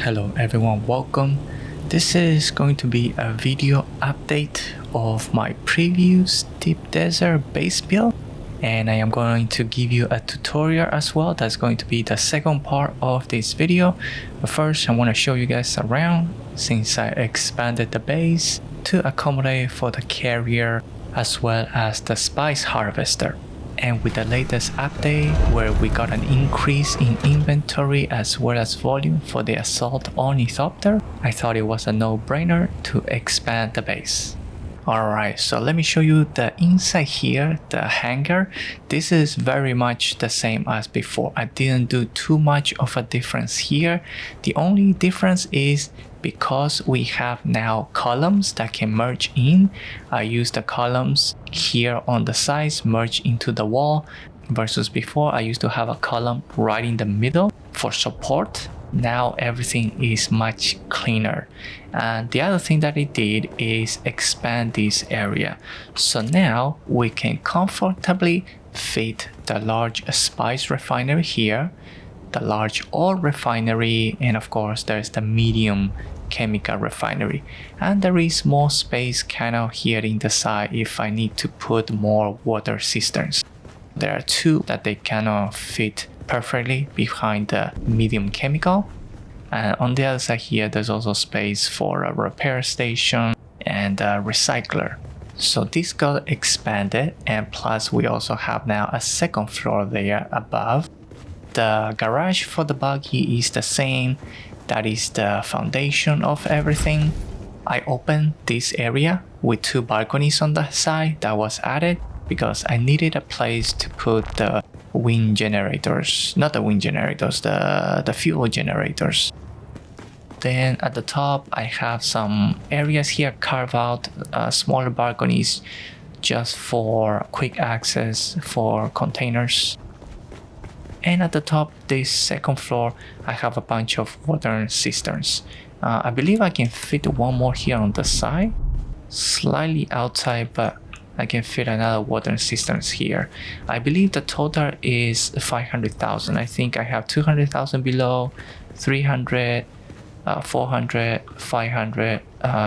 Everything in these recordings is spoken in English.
Hello everyone, welcome. This is going to be a video update of my previous deep desert base build, and I am going to give you a tutorial as well. That's going to be the second part of this video. But first I want to show you guys around, since I expanded the base to accommodate for the carrier as well as the spice harvester. And with the latest update where we got an increase in inventory as well as volume for the assault ornithopter, I thought it was a no-brainer to expand the base. Alright, so let me show you the inside here, the hangar. This is very much the same as before. I didn't do too much of a difference here. The only difference is because we have now columns that can merge in. I use the columns here on the sides merge into the wall, versus before I used to have a column right in the middle for support. Now everything is much cleaner. And the other thing that it did is expand this area. So now we can comfortably fit the large spice refinery here, the large oil refinery, and of course there's the medium chemical refinery. And there is more space kind of here in the side if I need to put more water cisterns. There are two that they cannot fit perfectly behind the medium chemical. And on the other side here, there's also space for a repair station and a recycler. So this got expanded, and plus we also have now a second floor there above. The garage for the buggy is the same. That is the foundation of everything. I opened this area with two balconies on the side that was added because I needed a place to put the wind generators, not the wind generators, the fuel generators. Then at the top I have some areas here carved out, smaller balconies just for quick access for containers. And at the top, this second floor, I have a bunch of water cisterns. I believe I can fit one more here on the side, slightly outside, but I can fit another water cisterns here. I believe the total is 500,000. I think I have 200,000 below, 300, 400, 500,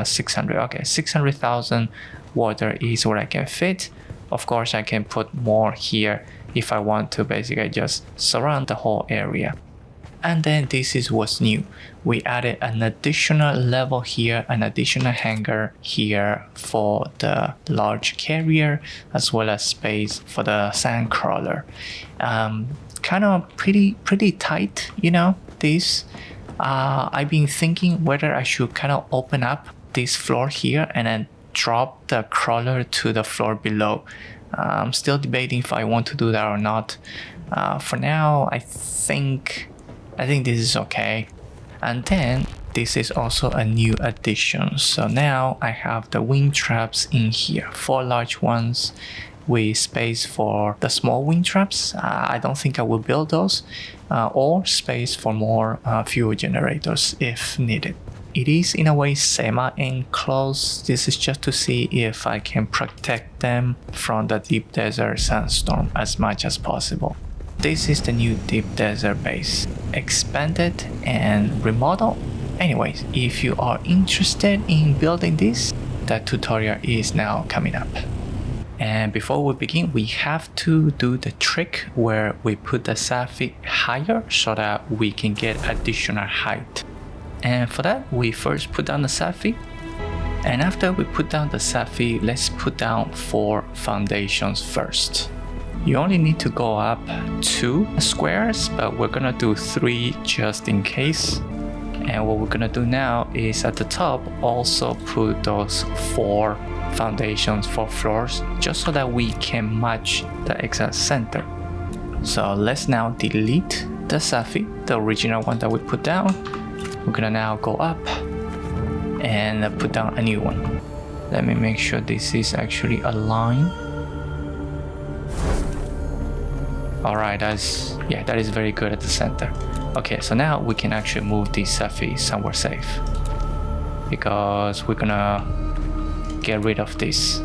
600. Okay, 600,000 water is what I can fit. Of course, I can put more here if I want to basically just surround the whole area. And then this is what's new. We added an additional level here, an additional hangar here for the large carrier, as well as space for the sand crawler. Kind of pretty tight, you know, this. I've been thinking whether I should kind of open up this floor here and then drop the crawler to the floor below. I'm still debating if I want to do that or not. For now, I think this is okay. And then this is also a new addition. So now I have the wind traps in here, 4 large ones with space for the small wind traps. I don't think I will build those, or space for more fuel generators if needed. It is in a way semi-enclosed. This is just to see if I can protect them from the deep desert sandstorm as much as possible. This is the new deep desert base, expanded and remodeled. Anyways, if you are interested in building this, the tutorial is now coming up. And before we begin, we have to do the trick where we put the sapphire higher so that we can get additional height. And for that, we first put down the sapphire. And after we put down the sapphire, let's put down 4 foundations first. You only need to go up 2 squares, but we're gonna do 3 just in case. And what we're gonna do now is at the top also put those 4 foundations for floors, just so that we can match the exact center. So let's now delete the sapphire, the original one that we put down. We're gonna now go up and put down a new one. Let me make sure this is actually aligned. Alright, that is very good at the center. Okay, so now we can actually move this sapphire somewhere safe, because we're gonna get rid of this.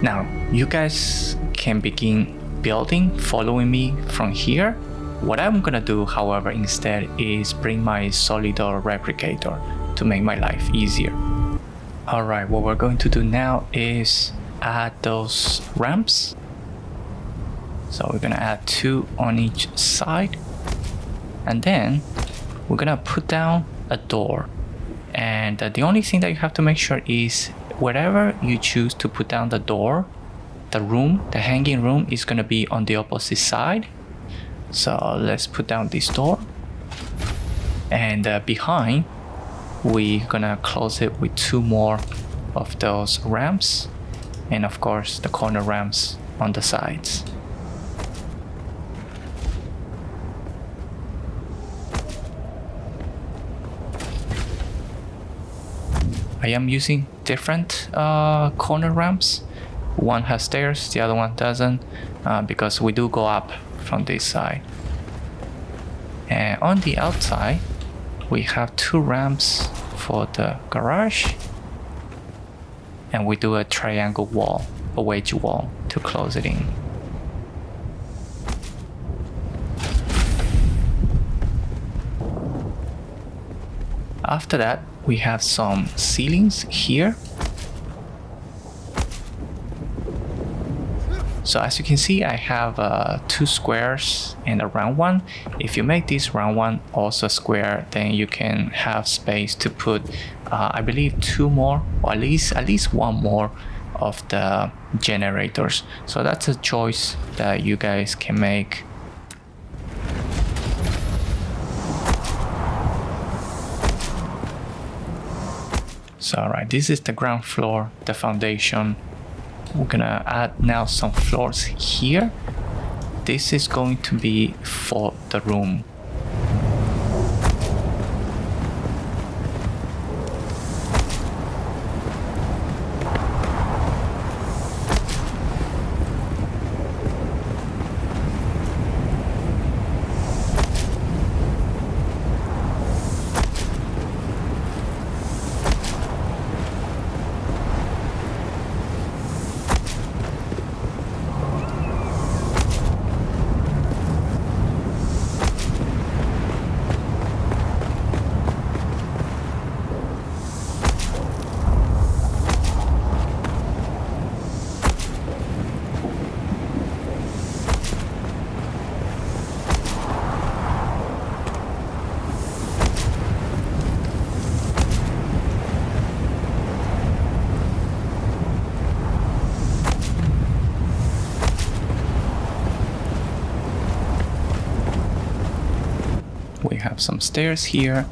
Now, you guys can begin building following me from here. What I'm gonna do, however, instead is bring my Solidor replicator to make my life easier. Alright, what we're going to do now is add those ramps. So we're gonna add 2 on each side, and then we're gonna put down a door. And the only thing that you have to make sure is wherever you choose to put down the door, the hanging room is gonna be on the opposite side. So let's put down this door, and behind we're gonna close it with 2 more of those ramps, and of course the corner ramps on the sides. I am using different corner ramps. One has stairs, the other one doesn't, because we do go up from this side. And on the outside we have 2 ramps for the garage, and we do a triangle wall, a wedge wall, to close it in. After that, we have some ceilings here. So as you can see, I have 2 squares and a round one. If you make this round one also a square, then you can have space to put I believe 2 more, or at least 1 more of the generators. So that's a choice that you guys can make. So alright, this is the ground floor, the foundation. We're gonna add now some floors here. This is going to be for the room. We have some stairs here,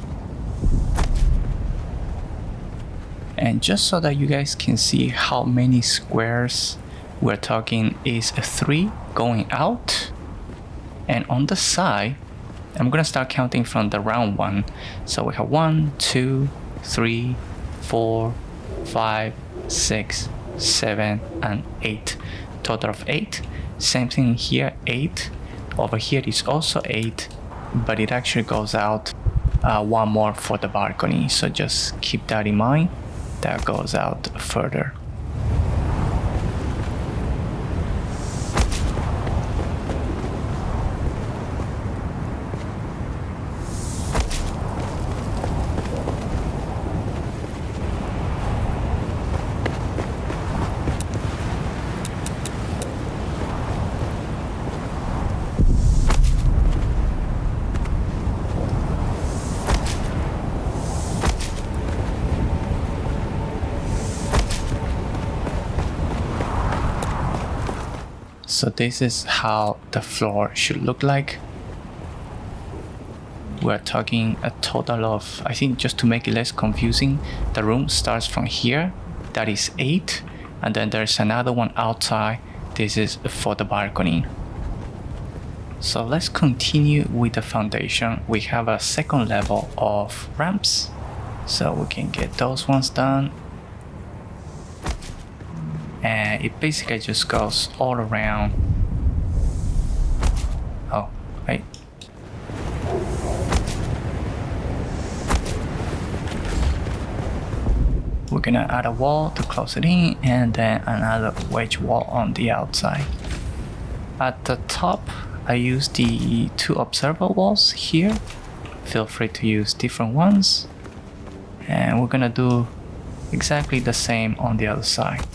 and just so that you guys can see how many squares we're talking, is 3 going out, and on the side I'm gonna start counting from the round one. So we have 1, 2, 3, 4, 5, 6, 7, and 8. Total of 8. Same thing here, 8. Over here is also 8, but it actually goes out 1 more for the balcony. So just keep that in mind. That goes out further. So this is how the floor should look like. We're talking a total of, I think, just to make it less confusing, the room starts from here, that is 8, and then there's another one outside. This is for the balcony. So let's continue with the foundation. We have a second level of ramps, so we can get those ones done. And it basically just goes all around. Oh, wait. We're gonna add a wall to close it in, and then another wedge wall on the outside. At the top, I use the 2 observer walls here. Feel free to use different ones. And we're gonna do exactly the same on the other side.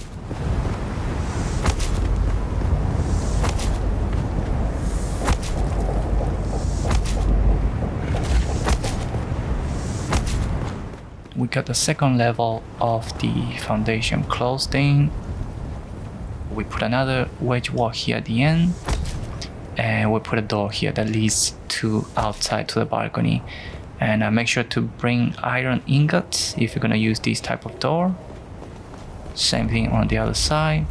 We got the second level of the foundation closed in. We put another wedge wall here at the end, and we put a door here that leads to outside to the balcony. And make sure to bring iron ingots if you're gonna use this type of door. Same thing on the other side.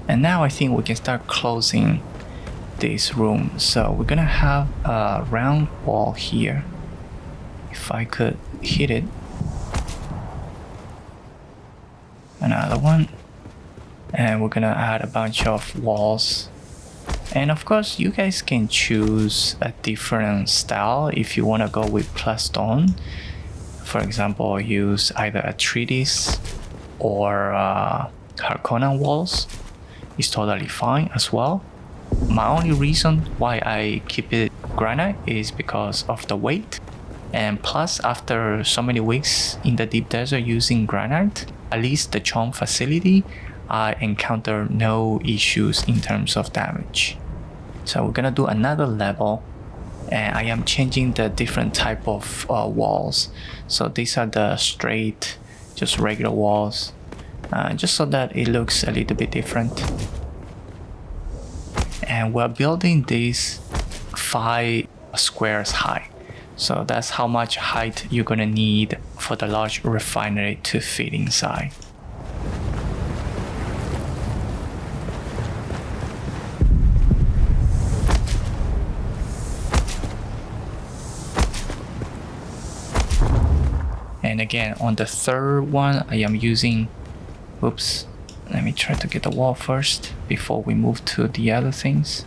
And now I think we can start closing this room. So we're gonna have a round wall here. If I could hit it. Another one. And we're gonna add a bunch of walls. And of course you guys can choose a different style if you want to go with plus stone. For example, use either a treatise or Harkonnen walls. It's totally fine as well. My only reason why I keep it granite is because of the weight. And plus, after so many weeks in the deep desert using granite, at least the charm facility, I encounter no issues in terms of damage. So we're gonna do another level, and I am changing the different type of walls. So these are the straight, just regular walls, just so that it looks a little bit different. And we're building these 5 squares high. So that's how much height you're gonna need for the large refinery to fit inside. And again, on the third one, I am using, oops, let me try to get the wall first before we move to the other things.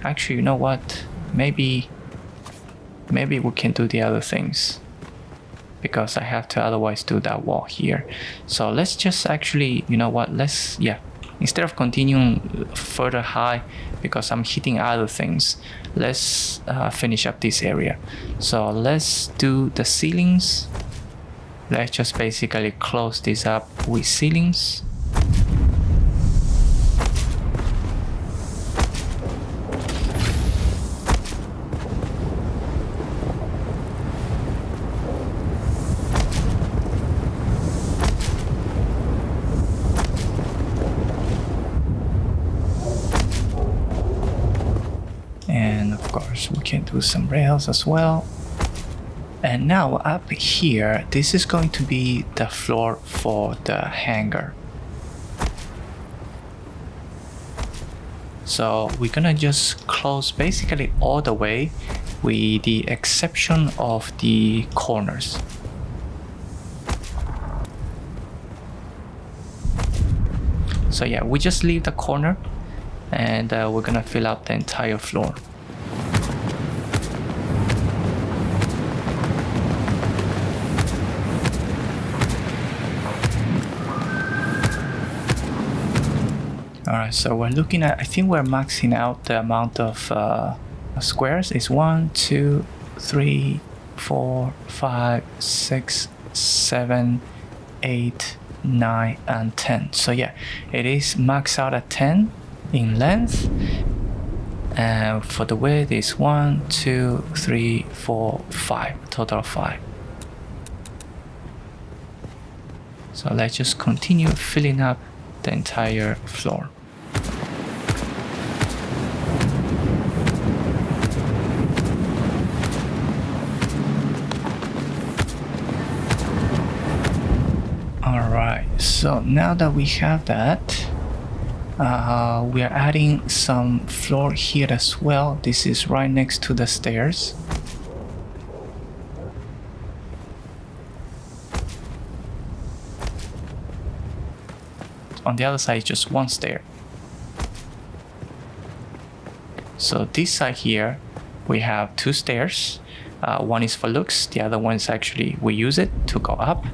Actually, you know what? Maybe we can do the other things because I have to otherwise do that wall here. So let's just actually, you know what? Instead of continuing further high because I'm hitting other things, let's finish up this area. So let's do the ceilings. Let's just basically close this up with ceilings. And of course we can do some rails as well. And now up here, this is going to be the floor for the hangar. So we're gonna just close basically all the way with the exception of the corners. So yeah, we just leave the corner and we're gonna fill out the entire floor. Alright, so we're looking at, I think we're maxing out the amount of squares. It's 1, 2, 3, 4, 5, 6, 7, 8, 9, and 10. So yeah, it is maxed out at 10 in length. And for the width is 1, 2, 3, 4, 5, total of 5. So let's just continue filling up the entire floor. Alright, so now that we have that, we are adding some floor here as well. This is right next to the stairs. On the other side is just one stair. So this side here, we have 2 stairs. One is for looks, the other one is actually we use it to go up.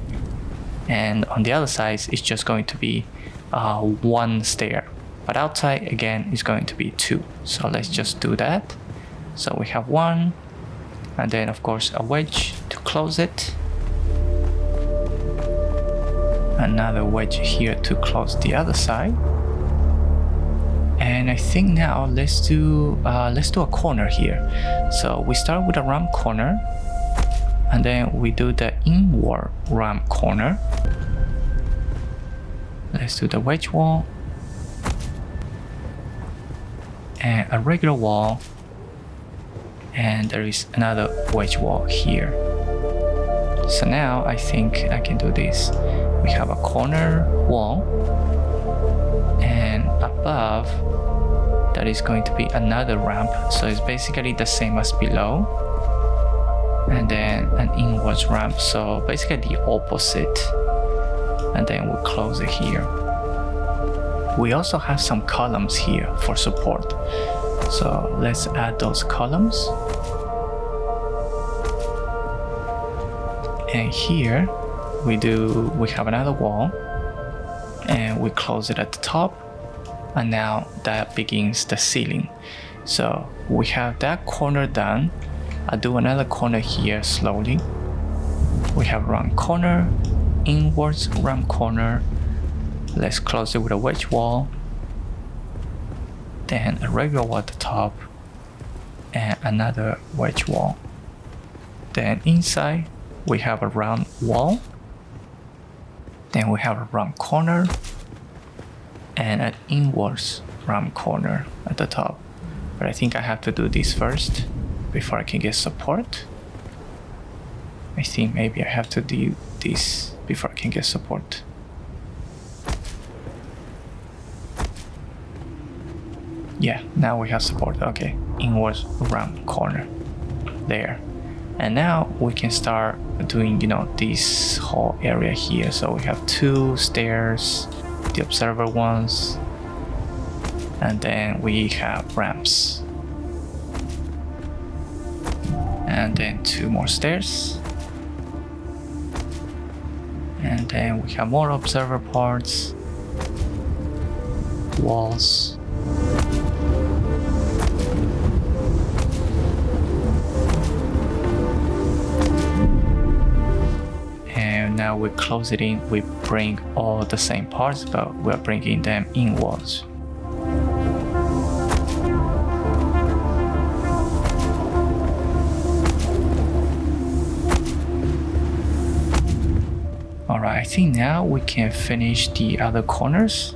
And on the other side, it's just going to be 1 stair. but outside again is going to be 2. So let's just do that. So we have 1, and then of course a wedge to close it, another wedge here to close the other side. And I think now let's do a corner here. So we start with a round corner, and then we do the inward round corner. Let's do the wedge wall and a regular wall, and there is another wedge wall here. So now I think I can do this. We have a corner wall, and above that is going to be another ramp, so it's basically the same as below, and then an inwards ramp, so basically the opposite, and then we'll close it here. We also have some columns here for support, so let's add those columns. And here we have another wall, and we close it at the top, and now that begins the ceiling. So we have that corner done. I'll do another corner here slowly. We have round corner, inwards round corner. Let's close it with a wedge wall, then a regular wall at the top, and another wedge wall. Then inside we have a round wall, then we have a round corner, and an inwards round corner at the top. But I think I have to do this first before I can get support. I think maybe I have to do this before I can get support. Yeah, now we have support. Okay, inwards round corner there. And now we can start doing, this whole area here. So we have 2 stairs, the observer ones, and then we have ramps, and then 2 more stairs, and then we have more observer parts, walls, and now we close it in. We bring all the same parts, but we're bringing them inwards. Alright, I think now we can finish the other corners.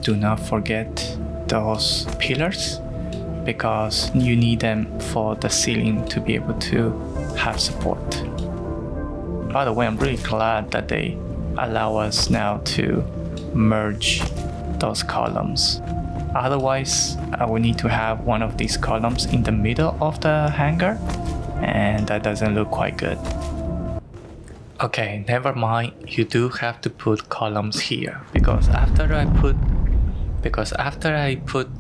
Do not forget those pillars, because you need them for the ceiling to be able to have support. By the way, I'm really glad that they allow us now to merge those columns. Otherwise, I will need to have one of these columns in the middle of the hangar, and that doesn't look quite good. Okay, never mind, you do have to put columns here, because after I put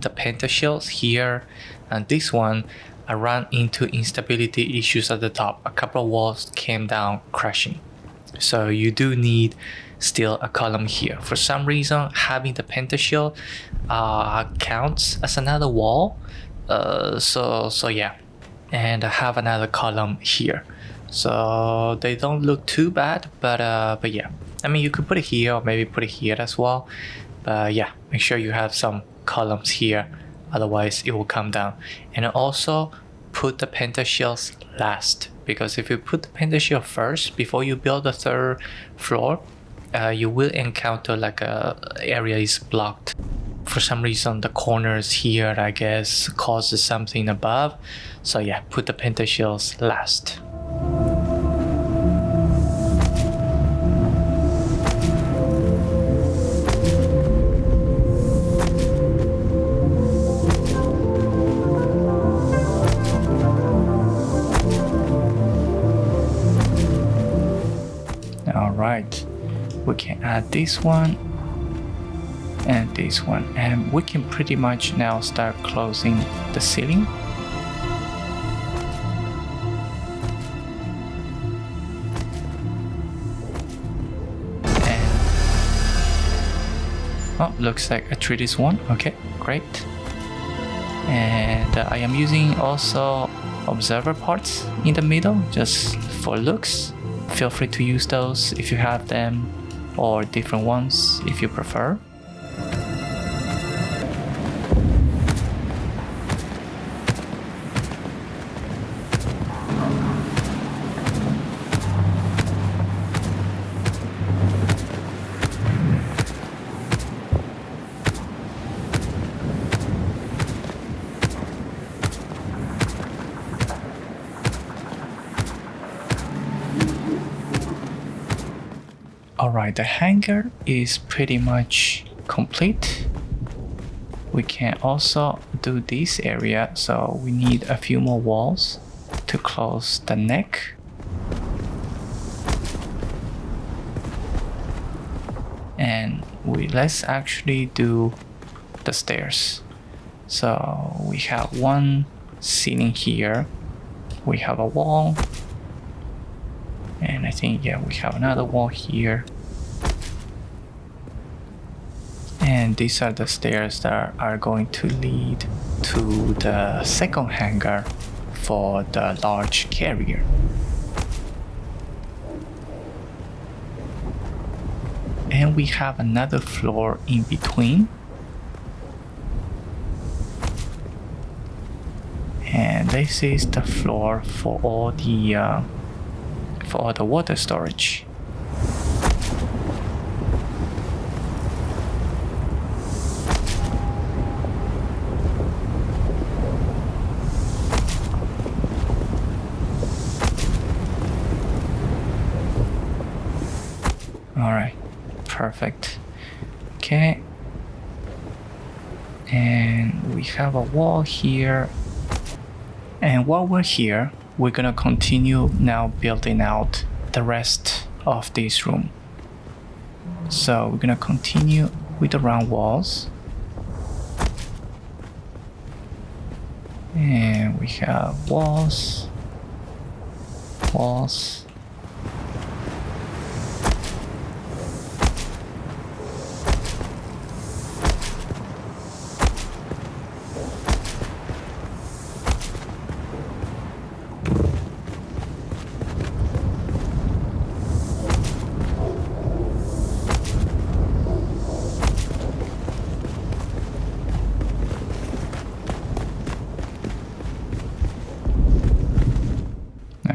the pentashields here and this one, I ran into instability issues at the top. A couple of walls came down crashing. So you do need still a column here. For some reason, having the pentashield counts as another wall. So yeah, and I have another column here. So they don't look too bad, but yeah. I mean, you could put it here or maybe put it here as well. But yeah, make sure you have some columns here, otherwise it will come down. And also put the pentashields last, because if you put the pentashield first before you build the 3rd floor, you will encounter like a area is blocked. For some reason the corners here, I guess, causes something above. So yeah, put the pentashields last. Alright, we can add this one and this one, and we can pretty much now start closing the ceiling. Oh, looks like a treatise one. Okay, great. And I am using also observer parts in the middle just for looks. Feel free to use those if you have them, or different ones if you prefer. Alright, the hangar is pretty much complete. We can also do this area, so we need a few more walls to close the neck. And let's actually do the stairs. So we have one ceiling here, we have a wall, and I think, yeah, we have another wall here. And these are the stairs that are going to lead to the second hangar for the large carrier. And we have another floor in between. And this is the floor for all the water storage. Alright, perfect. Okay. And we have a wall here. And while we're here, we're gonna continue now building out the rest of this room. So we're gonna continue with the round walls. And we have walls, walls.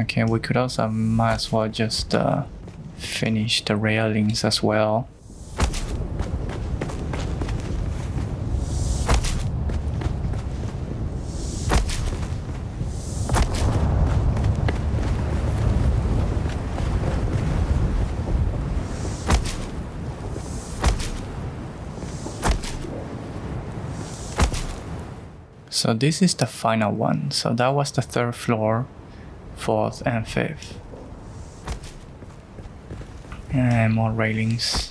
Okay, we could also might as well just finish the railings as well. So this is the final one. So that was the third floor, fourth and fifth. And more railings.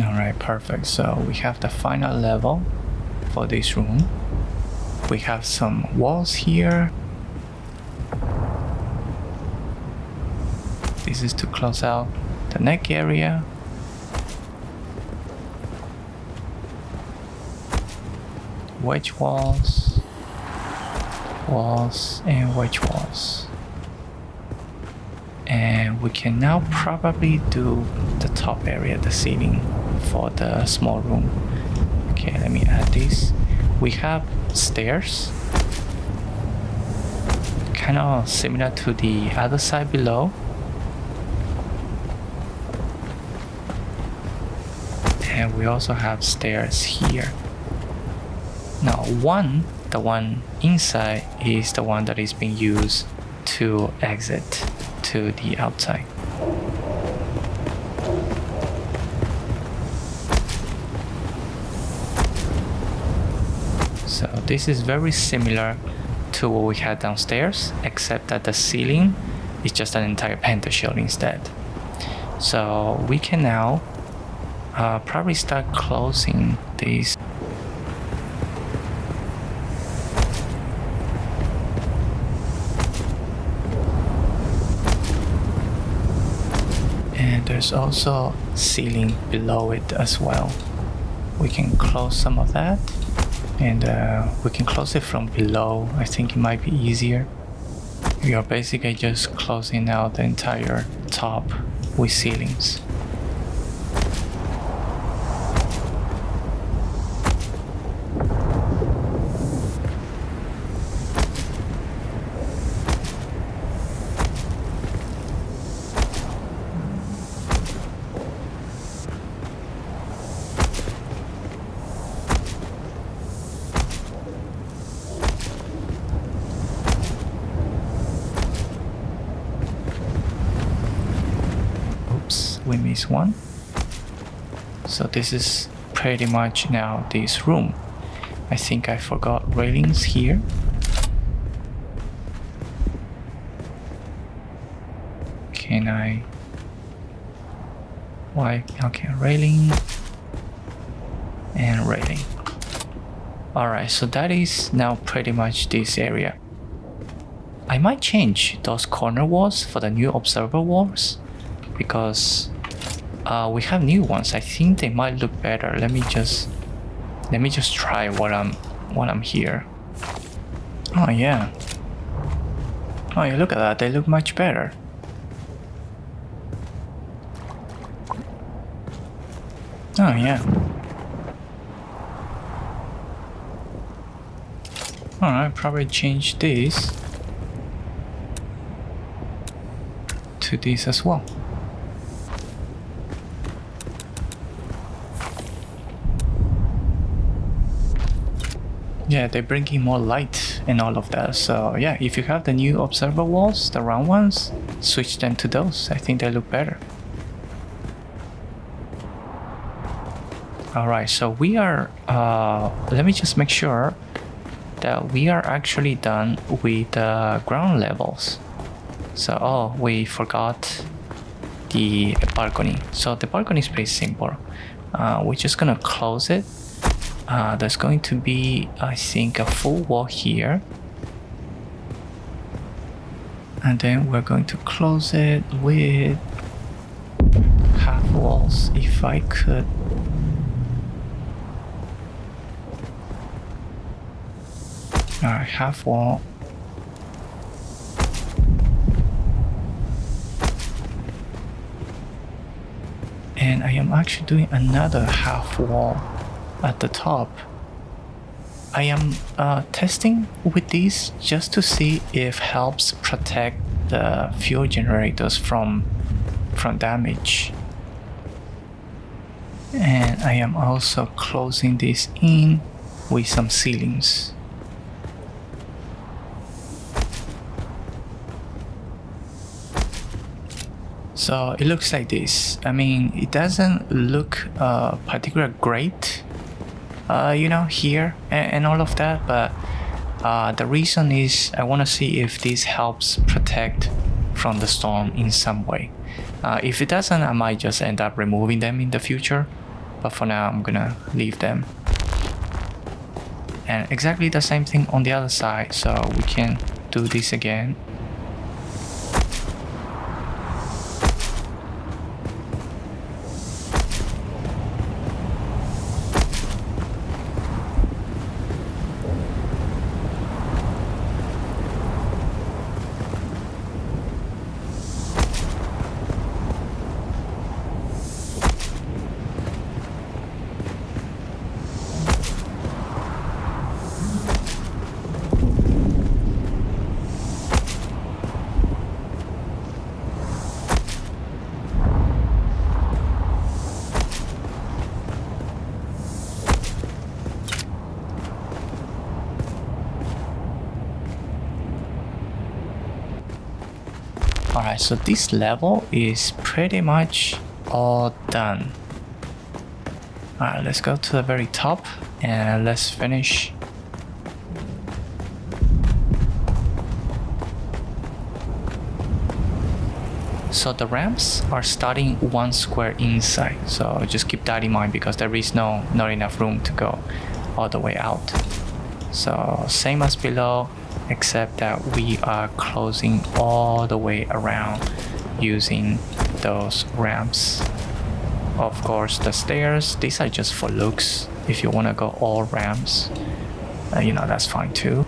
Alright, perfect. So we have the final level for this room. We have some walls here. This is to close out the neck area. Wedge walls, walls, and wedge walls. And we can now probably do the top area, the ceiling for the small room. Okay, let me add this. We have stairs, kind of similar to the other side below. And we also have stairs here. Now the one inside is the one that is being used to exit to the outside. So this is very similar to what we had downstairs, except that the ceiling is just an entire pentashield instead. So we can now probably start closing these. And there's also ceiling below it as well. We can close some of that, and we can close it from below. I think it might be easier. We are basically just closing out the entire top with ceilings. We missed one. So this is pretty much now this room. I think I forgot railings here. Can I? Why? Okay, railing and railing. Alright, so that is now pretty much this area. I might change those corner walls for the new observer walls, because we have new ones. I think they might look better. Let me just try while I'm here. Oh yeah. Oh yeah, look at that. They look much better. Oh yeah. Alright, probably change this to this as well. Yeah, they're bringing more light and all of that. So yeah, if you have the new observer walls, the round ones, switch them to those. I think they look better. Alright, so we are, let me just make sure that we are actually done with the ground levels. So, oh, we forgot the balcony. So the balcony is pretty simple. We're just gonna close it. There's going to be, I think, a full wall here. And then we're going to close it with half walls, if I could. Alright, half wall. And I am actually doing another half wall at the top. I am testing with these just to see if helps protect the fuel generators from damage. And I am also closing this in with some ceilings. So it looks like this. I mean, it doesn't look particularly great, you know, here and all of that, but the reason is I want to see if this helps protect from the storm in some way. If it doesn't, I might just end up removing them in the future, but for now I'm gonna leave them. And exactly the same thing on the other side, so we can do this again. Alright, so this level is pretty much all done. Alright, let's go to the very top and let's finish. So the ramps are starting 1 square inside, so just keep that in mind because there is not enough room to go all the way out. So same as below, except that we are closing all the way around using those ramps. Of course, the stairs, these are just for looks. If you want to go all ramps, that's fine too.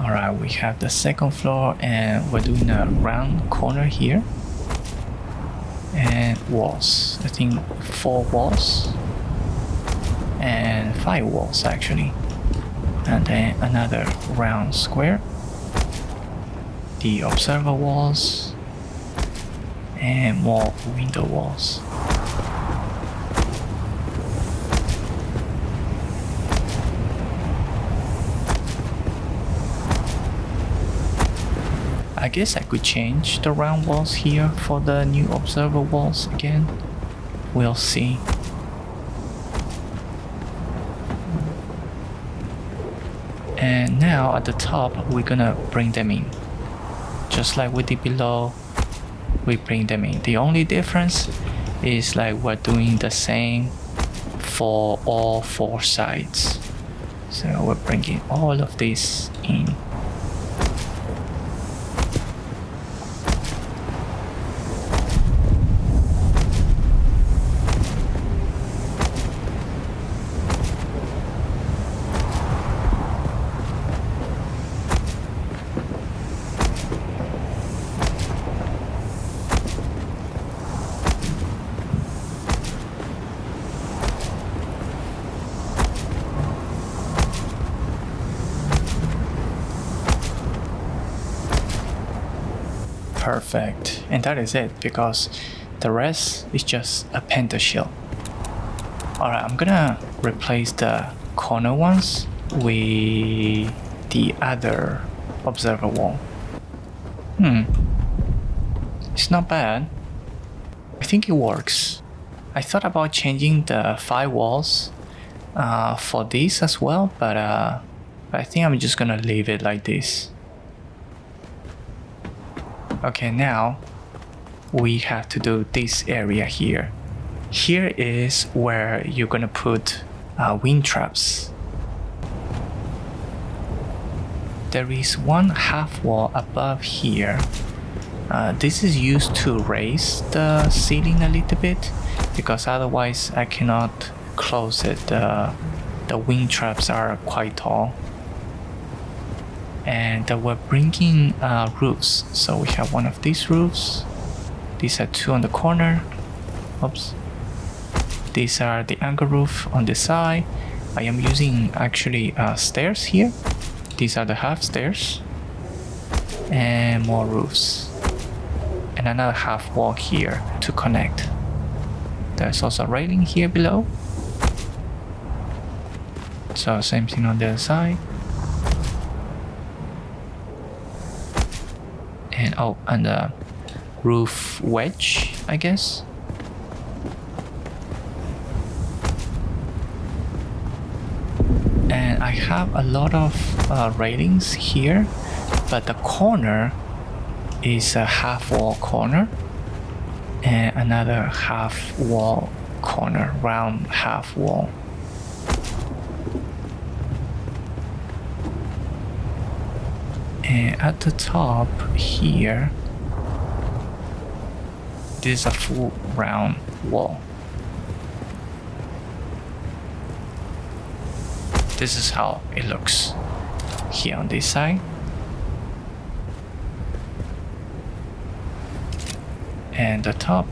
Alright, we have the second floor and we're doing a round corner here. And walls, I think 4 walls and 5 walls actually. And then another round square. The observer walls and more window walls. I guess I could change the round walls here for the new observer walls again. We'll see. And now at the top, we're gonna bring them in. Just like we did below, we bring them in. The only difference is like we're doing the same for all 4 sides. So we're bringing all of this in. Perfect, and that is it because the rest is just a pentashield. Alright, I'm gonna replace the corner ones with the other observer wall. It's not bad. I think it works. I thought about changing the 5 walls for this as well, but I think I'm just gonna leave it like this. Okay, now we have to do this area here. Here is where you're gonna put wind traps. There is one half wall above here. This is used to raise the ceiling a little bit because otherwise I cannot close it. The wind traps are quite tall. And we're bringing roofs. So we have one of these roofs. These are 2 on the corner. Oops. These are the angle roof on the side. I am using actually stairs here. These are the half stairs. And more roofs. And another half wall here to connect. There's also a railing here below. So same thing on the other side. And a roof wedge, I guess. And I have a lot of railings here, but the corner is a half wall corner and another half wall corner, round half wall. And at the top here, this is a full round wall. This is how it looks here on this side. And the top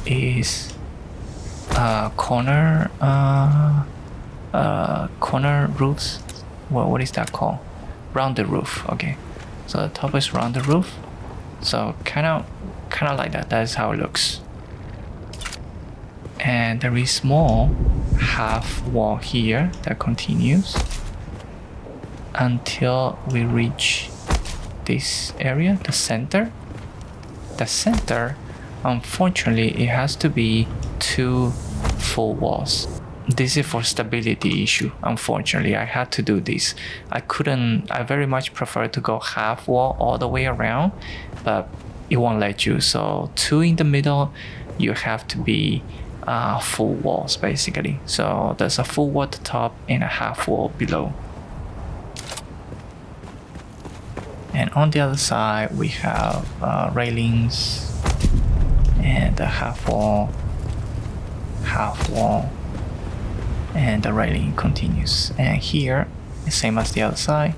is corner roofs. What is that called? Rounded roof. Okay, so the top is rounded roof. So kind of like that. That is how it looks. And there is small half wall here that continues. until we reach this area, the center. The center, unfortunately, it has to be 2 full walls. This is for stability issue. Unfortunately, I had to do this. I very much prefer to go half wall all the way around, but it won't let you. So 2 in the middle, you have to be full walls basically. So there's a full wall at the top and a half wall below. And on the other side, we have railings and a half wall, and the railing continues. And here, the same as the other side.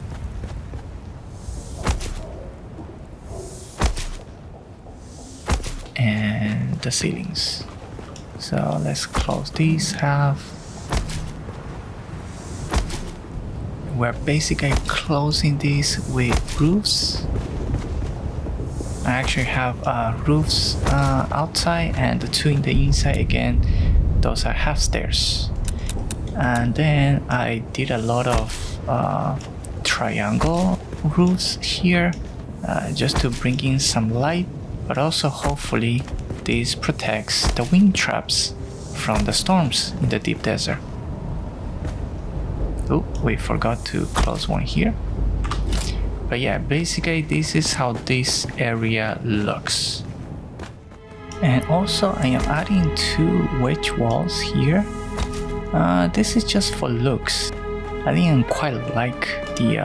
And the ceilings. So let's close these half. We're basically closing these with roofs. I actually have roofs outside and the 2 in the inside. Again, those are half stairs. And then I did a lot of triangle roofs here just to bring in some light, but also hopefully this protects the wind traps from the storms in the deep desert. Oh, we forgot to close one here. But yeah, basically this is how this area looks. And also I am adding 2 wedge walls here. This is just for looks. I didn't quite like the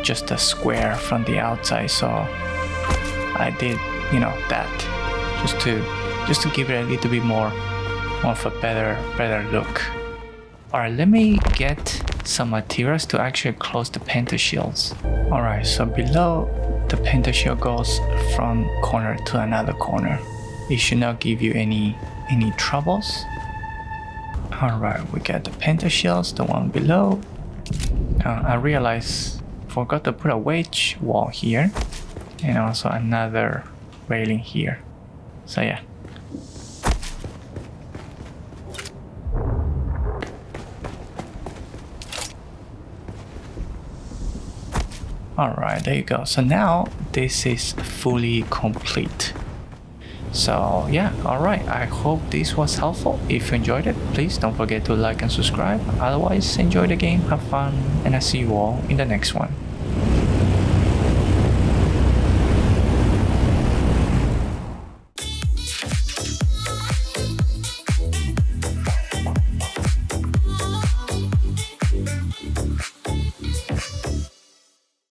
just a square from the outside, so I did, you know, that just to give it a little bit more of a better look. Alright, let me get some materials to actually close the pentashields. Alright, so below the pentashield goes from corner to another corner. It should not give you any troubles. Alright, we got the pentashields, the one below. I realized forgot to put a wedge wall here and also another railing here. So yeah. Alright, there you go. So now this is fully complete. So yeah, alright, I hope this was helpful. If you enjoyed it, please don't forget to like and subscribe. Otherwise, enjoy the game, have fun, and I'll see you all in the next one.